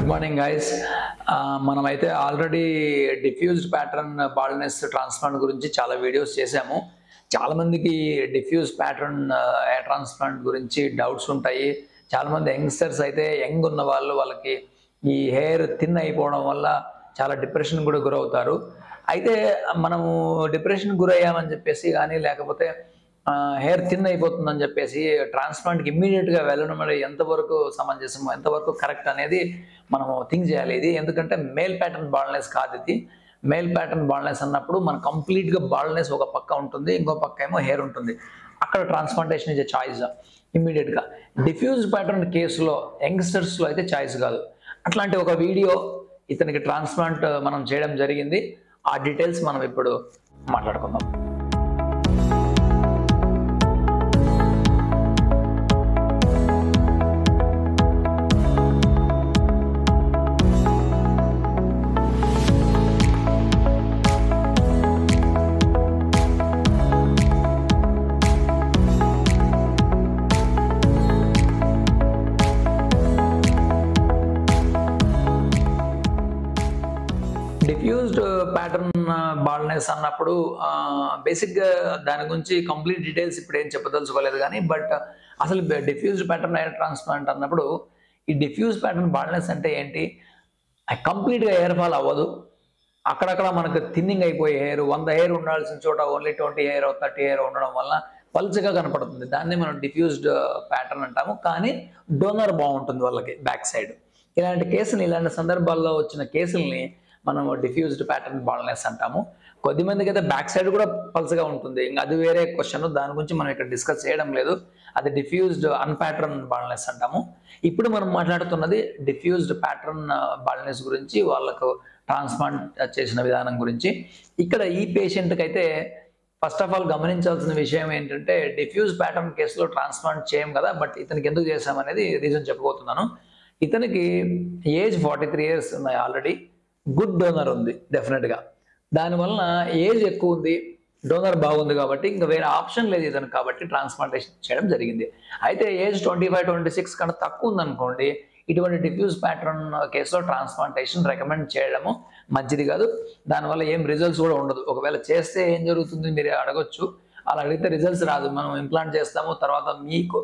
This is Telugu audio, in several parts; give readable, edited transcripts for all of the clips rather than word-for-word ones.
Good morning guys. మనమైతే already diffused pattern baldness transplant గురించి చాలా వీడియోస్ చేశాము. చాలామందికి డిఫ్యూజ్ ప్యాటర్న్ హెయిర్ ట్రాన్స్ప్లాంట్ గురించి డౌట్స్ ఉంటాయి. చాలామంది యంగ్స్టర్స్ అయితే యంగ్ ఉన్న వాళ్ళకి ఈ హెయిర్ థిన్ అయిపోవడం వల్ల చాలా డిప్రెషన్ కూడా గురవుతారు. అయితే మనము డిప్రెషన్ గురయ్యామని చెప్పేసి కానీ లేకపోతే హెయిర్ థిన్ అయిపోతుందని చెప్పేసి ట్రాన్స్ప్లాంట్కి ఇమ్మీడియట్గా వెళ్ళడం వల్ల ఎంతవరకు సమంజసం, ఎంతవరకు కరెక్ట్ అనేది మనము థింక్ చేయాలి. ఇది ఎందుకంటే మేల్ ప్యాటర్న్ బాల్డ్నెస్ కాదు. ఇది మేల్ ప్యాటర్న్ బాల్డ్నెస్ అన్నప్పుడు మన కంప్లీట్గా బాల్డ్నెస్ ఒక పక్క ఉంటుంది, ఇంకో పక్క ఏమో హెయిర్ ఉంటుంది. అక్కడ ట్రాన్స్ప్లాంటేషన్ ఇచ్చే చాయిస్ ఇమ్మీడియట్గా. డిఫ్యూజ్డ్ ప్యాటర్న్ కేసులో యంగ్స్టర్స్లో అయితే చాయిస్ కాదు. అట్లాంటి ఒక వీడియో ఇతనికి ట్రాన్స్ప్లాంట్ మనం చేయడం జరిగింది. ఆ డీటెయిల్స్ మనం ఇప్పుడు మాట్లాడుకుందాం. డిఫ్యూజ్డ్ ప్యాటర్న్ బాల్డ్నెస్ అన్నప్పుడు బేసిక్గా దాని గురించి కంప్లీట్ డీటెయిల్స్ ఇప్పుడు ఏం చెప్పదలుచుకోలేదు, కానీ బట్ అసలు డిఫ్యూజ్డ్ ప్యాటర్న్ హెయిర్ ట్రాన్స్ప్లాంట్ అన్నప్పుడు ఈ డిఫ్యూజ్ ప్యాటర్న్ బాల్డ్నెస్ అంటే ఏంటి? కంప్లీట్గా హెయిర్ ఫాల్ అవ్వదు. అక్కడక్కడ మనకు థిన్నింగ్ అయిపోయే హెయిర్, 100 హెయిర్ ఉండాల్సిన చోట ఓన్లీ 20 హెయిర్ 30 హెయిర్ ఉండడం వల్ల పల్చగా కనపడుతుంది. దాన్ని మనం డిఫ్యూజ్డ్ ప్యాటర్న్ అంటాము. కానీ డోనర్ బాగుంటుంది వాళ్ళకి బ్యాక్ సైడ్. ఇలాంటి సందర్భాల్లో వచ్చిన కేసుల్ని మనం డిఫ్యూజ్డ్ ప్యాటర్న్ బాల్డ్నెస్ అంటాము. కొద్దిమందికి అయితే బ్యాక్ సైడ్ కూడా పల్సగా ఉంటుంది, ఇంకా అది వేరే క్వశ్చన్. దాని గురించి మనం ఇక్కడ డిస్కస్ చేయడం లేదు. అది డిఫ్యూజ్డ్ అన్ప్యాటర్న్ బాల్డ్నెస్ అంటాము. ఇప్పుడు మనం మాట్లాడుతున్నది డిఫ్యూజ్డ్ ప్యాటర్న్ బాల్డ్నెస్ గురించి, వాళ్ళకు ట్రాన్స్ప్లాంట్ చేసిన విధానం గురించి. ఇక్కడ ఈ పేషెంట్కి అయితే ఫస్ట్ ఆఫ్ ఆల్ గమనించాల్సిన విషయం ఏంటంటే, డిఫ్యూజ్ ప్యాటర్న్ కేసులో ట్రాన్స్ప్లాంట్ చేయం కదా, బట్ ఇతనికి ఎందుకు చేసామనేది రీజన్ చెప్పబోతున్నాను. ఇతనికి ఏజ్ 43 ఇయర్స్ ఉన్నాయి ఆల్రెడీ. గుడ్ డోనర్ ఉంది డెఫినెట్గా. దానివల్ల ఏజ్ ఎక్కువ ఉంది, డోనర్ బాగుంది కాబట్టి ఇంకా వేరే ఆప్షన్ లేదు ఇతనికి, కాబట్టి ట్రాన్స్ప్లాంటేషన్ చేయడం జరిగింది. అయితే ఏజ్ 25-26 కన్నా తక్కువ ఉందనుకోండి, ఇటువంటి డిఫ్యూజ్ ప్యాటర్న్ కేసులో ట్రాన్స్ప్లాంటేషన్ రికమెండ్ చేయడము మంచిది కాదు. దానివల్ల ఏం రిజల్ట్స్ కూడా ఉండదు. ఒకవేళ చేస్తే ఏం జరుగుతుంది మీరు అడగొచ్చు. అలా అడిగితే రిజల్ట్స్ రాదు. మనం ఇంప్లాంట్ చేస్తాము, తర్వాత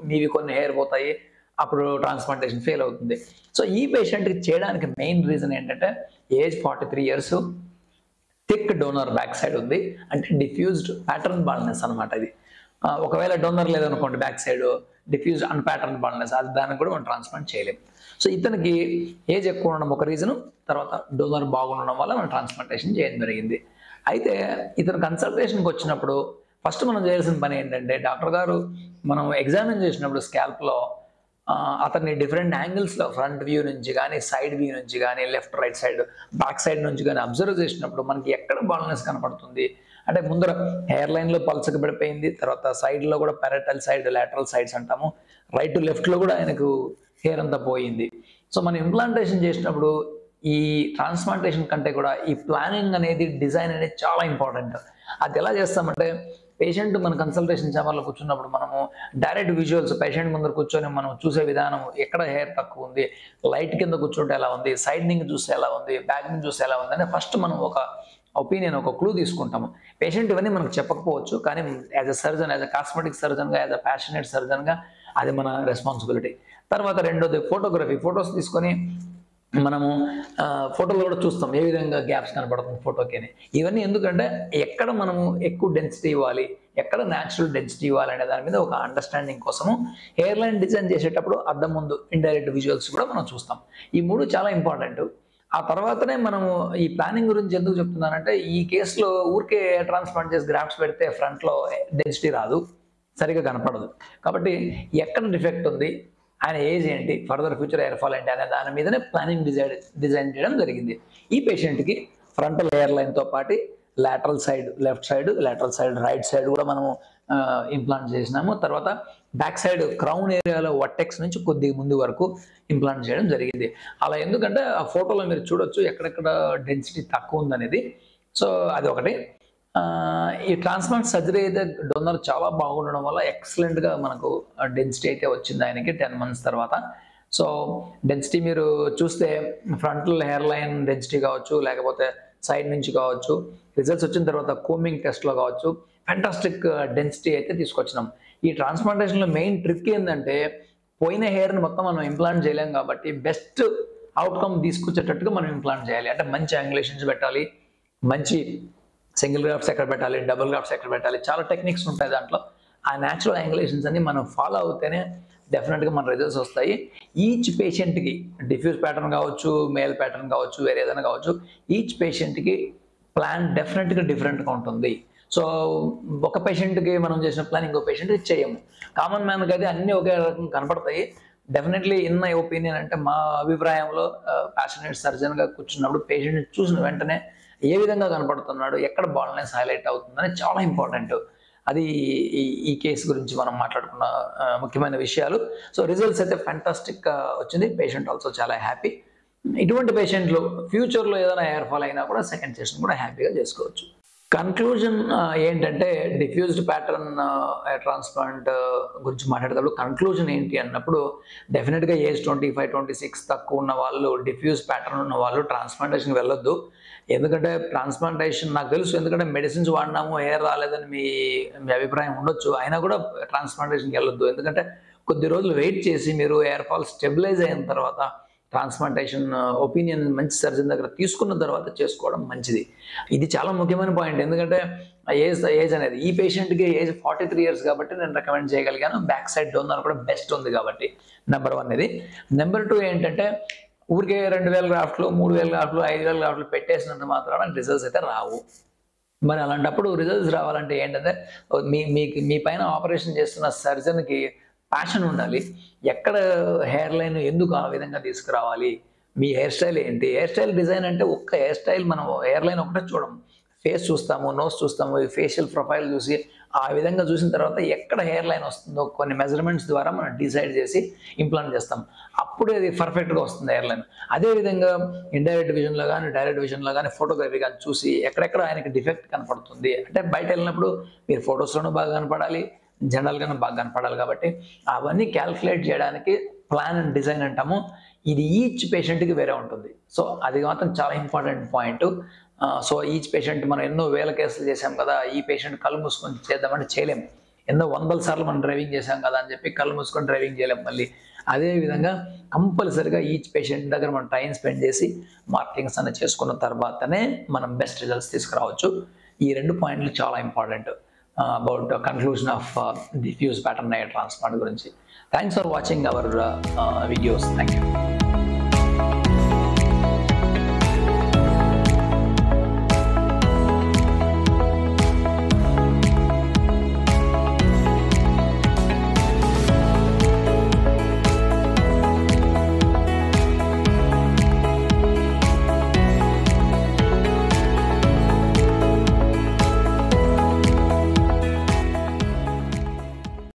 మీవి కొన్ని హెయిర్ పోతాయి, అప్పుడు ట్రాన్స్ప్లాంటేషన్ ఫెయిల్ అవుతుంది. సో ఈ పేషెంట్కి చేయడానికి మెయిన్ రీజన్ ఏంటంటే, age 43 years, thick donor back side ఉంది, అంటే డిఫ్యూజ్డ్ ప్యాటర్న్ బాల్డ్నెస్ అనమాట ఇది. ఒకవేళ డోనర్ లేదనుకోండి బ్యాక్ సైడ్, డిఫ్యూజ్డ్ అన్ప్యాటర్న్ బాల్డ్నెస్, అది దానికి కూడా మనం ట్రాన్స్ప్లాంట్ చేయలేము. సో ఇతనికి ఏజ్ ఎక్కువ ఉండడం ఒక రీజను, తర్వాత డోనర్ బాగుండడం వల్ల మనం ట్రాన్స్ప్లాంటేషన్ చేయడం జరిగింది. అయితే ఇతను కన్సల్టేషన్కి వచ్చినప్పుడు ఫస్ట్ మనం చేయాల్సిన పని ఏంటంటే, డాక్టర్ గారు మనం ఎగ్జామిన్ చేసినప్పుడు స్కాల్ప్లో అతన్ని డిఫరెంట్ యాంగిల్స్లో ఫ్రంట్ వ్యూ నుంచి కానీ, సైడ్ వ్యూ నుంచి కానీ, left right side back side నుంచి కానీ అబ్జర్వ్ చేసినప్పుడు మనకి ఎక్కడ బాల్డ్నెస్ కనపడుతుంది అంటే, ముందర హెయిర్ లైన్లో పల్చగా పడిపోయింది, తర్వాత సైడ్లో కూడా పారటల్ సైడ్, లాటరల్ సైడ్స్ అంటాము, రైట్ లెఫ్ట్లో కూడా ఆయనకు హెయిర్ అంతా పోయింది. సో మనం ఇంప్లాంటేషన్ చేసినప్పుడు ఈ ట్రాన్స్ప్లాంటేషన్ కంటే కూడా ఈ ప్లానింగ్ అనేది, డిజైన్ అనేది చాలా ఇంపార్టెంట్. అది ఎలా చేస్తామంటే, పేషెంట్ మన కన్సల్టేషన్ ఛాంబర్లో కూర్చున్నప్పుడు మనము డైరెక్ట్ విజువల్స్ పేషెంట్ ముందర కూర్చొని మనం చూసే విధానం, ఎక్కడ హెయిర్ తక్కువ ఉంది, లైట్ కింద కూర్చుంటే ఎలా ఉంది, సైడ్ నుంచి చూస్తే ఎలా ఉంది, బ్యాక్ నుంచి చూస్తే ఎలా ఉంది అని ఫస్ట్ మనం ఒక ఒపీనియన్, ఒక క్లూ తీసుకుంటాము. పేషెంట్ ఇవన్నీ మనకు చెప్పకపోవచ్చు, కానీ as a surgeon, as a cosmetic సర్జన్గా, యాజ్ అ ప్యాషనేట్ సర్జన్గా అది మన రెస్పాన్సిబిలిటీ. తర్వాత రెండోది ఫోటోగ్రఫీ. ఫొటోస్ తీసుకొని మనము ఫోటోలో కూడా చూస్తాం ఏ విధంగా గ్యాప్స్ కనపడుతుంది ఫోటోకి. ఇవన్నీ ఎందుకంటే, ఎక్కడ మనము ఎక్కువ డెన్సిటీ ఇవ్వాలి, ఎక్కడ న్యాచురల్ డెన్సిటీ ఇవ్వాలి అనే దాని మీద ఒక అండర్స్టాండింగ్ కోసము హెయిర్ లైన్ డిజైన్ చేసేటప్పుడు అద్దం ముందు ఇండైరెక్ట్ విజువల్స్ కూడా మనం చూస్తాం. ఈ మూడు చాలా ఇంపార్టెంట్. ఆ తర్వాతనే మనము ఈ ప్లానింగ్ గురించి ఎందుకు చెప్తున్నానంటే, ఈ కేసులో ఊరికే ట్రాన్స్ప్లాంట్ చేసి గ్రాఫ్ట్స్ పెడితే ఫ్రంట్లో డెన్సిటీ రాదు, సరిగా కనపడదు. కాబట్టి ఎక్కడ డిఫెక్ట్ ఉంది, ఆయన ఏజ్ ఏంటి, ఫర్దర్ ఫ్యూచర్ హెయిర్ ఫాల్ ఏంటి అనే దాని మీదనే ప్లానింగ్ డిజైన్ చేయడం జరిగింది. ఈ పేషెంట్కి ఫ్రంటల్ హెయిర్ లైన్తో పాటు lateral side left side, lateral side right side కూడా మనము ఇంప్లాంట్ చేసినాము. తర్వాత బ్యాక్ సైడ్ క్రౌన్ ఏరియాలో వర్టెక్స్ నుంచి కొద్దిగా ముందు వరకు ఇంప్లాంట్ చేయడం జరిగింది. అలా ఎందుకంటే ఆ ఫోటోలో మీరు చూడొచ్చు ఎక్కడెక్కడ డెన్సిటీ తక్కువ ఉందనేది. సో అది ఒకటి. ఈ ట్రాన్స్ప్లాంట్ సర్జరీ అయితే డోనర్ చాలా బాగుండడం వల్ల ఎక్సలెంట్గా మనకు డెన్సిటీ అయితే వచ్చింది ఆయనకి 10 months తర్వాత. సో డెన్సిటీ మీరు చూస్తే ఫ్రంటల్ హెయిర్ లైన్ డెన్సిటీ కావచ్చు, లేకపోతే సైడ్ నుంచి కావచ్చు, రిజల్ట్స్ వచ్చిన తర్వాత కోమింగ్ టెస్ట్లో కావచ్చు, ఫ్యాంటాస్టిక్ డెన్సిటీ అయితే తీసుకొచ్చినాం. ఈ ట్రాన్స్ప్లాంటేషన్లో మెయిన్ ట్రిక్ ఏంటంటే పోయిన హెయిర్ని మొత్తం మనం ఇంప్లాంట్ చేయలేం కాబట్టి బెస్ట్ అవుట్కమ్ తీసుకొచ్చేటట్టుగా మనం ఇంప్లాంట్ చేయాలి. అంటే మంచి యాంగులేషన్స్ పెట్టాలి, మంచి సింగిల్ గ్రాఫ్ట్స్ ఎక్కడ పెట్టాలి, డబుల్ గ్రాఫ్ట్స్ ఎక్కడ పెట్టాలి, చాలా టెక్నిక్స్ ఉంటాయి దాంట్లో. ఆ న్యాచురల్ యాంగులేషన్స్ అన్ని మనం ఫాలో అవుతేనే డెఫినెట్గా మన రిజల్ట్స్ వస్తాయి. ఈచ్ పేషెంట్కి డిఫ్యూజ్ ప్యాటర్న్ కావచ్చు, మేల్ ప్యాటర్న్ కావచ్చు, వేరే ఏదైనా కావచ్చు, ఈచ్ పేషెంట్కి ప్లాన్ డెఫినెట్గా డిఫరెంట్గా ఉంటుంది. సో ఒక పేషెంట్కి మనం చేసిన ప్లాన్ ఇంకో పేషెంట్కి చేయము. కామన్ మ్యాన్కి అయితే అన్నీ ఒకే రకం కనపడతాయి. డెఫినెట్లీ ఇన్ మై ఒపీనియన్ అంటే మా అభిప్రాయంలో ప్యాషనేట్ సర్జన్గా కూర్చున్నప్పుడు పేషెంట్ని చూసిన వెంటనే ఏ విధంగా కనపడుతున్నాడు, ఎక్కడ బాల్నెస్ హైలైట్ అవుతుందని చాలా ఇంపార్టెంట్. అది ఈ కేసు గురించి మనం మాట్లాడుకున్న ముఖ్యమైన విషయాలు. సో రిజల్ట్స్ అయితే ఫ్యాంటాస్టిక్ వచ్చింది. పేషెంట్ ఆల్సో చాలా హ్యాపీ. ఇటువంటి పేషెంట్లు ఫ్యూచర్లో ఏదైనా హెయిర్ ఫాల్ అయినా కూడా సెకండ్ సెషన్ కూడా హ్యాపీగా చేసుకోవచ్చు. కన్క్లూజన్ ఏంటంటే డిఫ్యూజ్డ్ ప్యాటర్న్ ట్రాన్స్ప్లాంట్ గురించి మాట్లాడేటప్పుడు కన్క్లూజన్ ఏంటి అన్నప్పుడు డెఫినెట్గా ఏజ్ 25, 26 తక్కువ ఉన్న వాళ్ళు, డిఫ్యూజ్ ప్యాటర్న్ ఉన్న వాళ్ళు ట్రాన్స్ప్లాంటేషన్కి వెళ్ళొద్దు. ఎందుకంటే ట్రాన్స్ప్లాంటేషన్ నాకు తెలుసు, ఎందుకంటే మెడిసిన్స్ వాడినాము హెయిర్ రాలేదని మీ అభిప్రాయం ఉండొచ్చు. అయినా కూడా ట్రాన్స్ప్లాంటేషన్కి వెళ్ళొద్దు. ఎందుకంటే కొద్ది రోజులు వెయిట్ చేసి మీరు హెయిర్ ఫాల్ స్టెబిలైజ్ అయిన తర్వాత ట్రాన్స్ప్లాంటేషన్ ఒపీనియన్ మంచి సర్జన్ దగ్గర తీసుకున్న తర్వాత చేసుకోవడం మంచిది. ఇది చాలా ముఖ్యమైన పాయింట్. ఎందుకంటే ఏజ్ అనేది ఈ పేషెంట్కి ఏజ్ 43 years కాబట్టి నేను రికమెండ్ చేయగలిగాను. బ్యాక్ సైడ్ డోనర్ కూడా బెస్ట్ ఉంది కాబట్టి నెంబర్ 1 ఇది. నెంబర్ 2 ఏంటంటే ఊరికే 2000 గ్రాఫ్ట్లు, 3000 గ్రాఫ్ట్లు, 5000 గ్రాఫ్ట్లు పెట్టేసినంత మాత్రాన రిజల్ట్స్ అయితే రావు. మరి అలాంటప్పుడు రిజల్ట్స్ రావాలంటే ఏంటంటే మీ పైన ఆపరేషన్ చేస్తున్న సర్జన్కి ప్యాషన్ ఉండాలి. ఎక్కడ హెయిర్ లైన్ ఎందుకు ఆ విధంగా తీసుకురావాలి, మీ హెయిర్ స్టైల్ ఏంటి. హెయిర్ స్టైల్ డిజైన్ అంటే ఒక్క హెయిర్ స్టైల్ మనం హెయిర్ లైన్ ఒకటే చూడము, ఫేస్ చూస్తాము, నోస్ చూస్తాము, ఫేషియల్ ప్రొఫైల్ చూసి ఆ విధంగా చూసిన తర్వాత ఎక్కడ హెయిర్ లైన్ వస్తుందో కొన్ని మెజర్మెంట్స్ ద్వారా మనం డిసైడ్ చేసి ఇంప్లాంట్ చేస్తాం. అప్పుడే అది పర్ఫెక్ట్గా వస్తుంది హెయిర్ లైన్. అదేవిధంగా ఇండైరెక్ట్ విజన్లో కానీ డైరెక్ట్ విజన్లో కానీ ఫోటోగ్రఫీ కానీ చూసి ఎక్కడెక్కడ ఆయనకి డిఫెక్ట్ కనపడుతుంది అంటే బయట వెళ్ళినప్పుడు మీరు ఫొటోస్లోనూ బాగా కనపడాలి, జనరల్గానే బాగా కనపడాలి. కాబట్టి అవన్నీ క్యాల్కులేట్ చేయడానికి ప్లాన్ అండ్ డిజైన్ అంటాము. ఇది ఈచ్ పేషెంట్కి వేరే ఉంటుంది. సో అది మాత్రం చాలా important point. So each patient మనం ఎన్నో వేల కేసులు చేసాం కదా, ఈ పేషెంట్ కళ్ళు మూసుకొని చేద్దామంటే చేయలేం. ఎన్నో 100 సార్లు మనం డ్రైవింగ్ చేసాం కదా అని చెప్పి కళ్ళు మూసుకొని డ్రైవింగ్ చేయలేం మళ్ళీ. అదేవిధంగా కంపల్సరిగా ఈచ్ పేషెంట్ దగ్గర మనం టైం స్పెండ్ చేసి మార్కింగ్స్ అన్ని చేసుకున్న తర్వాతనే మనం బెస్ట్ రిజల్ట్స్ తీసుకురావచ్చు. ఈ 2 పాయింట్లు చాలా important about the conclusion of diffuse pattern hair transplant gurinchi. Thanks for watching our videos. Thank you.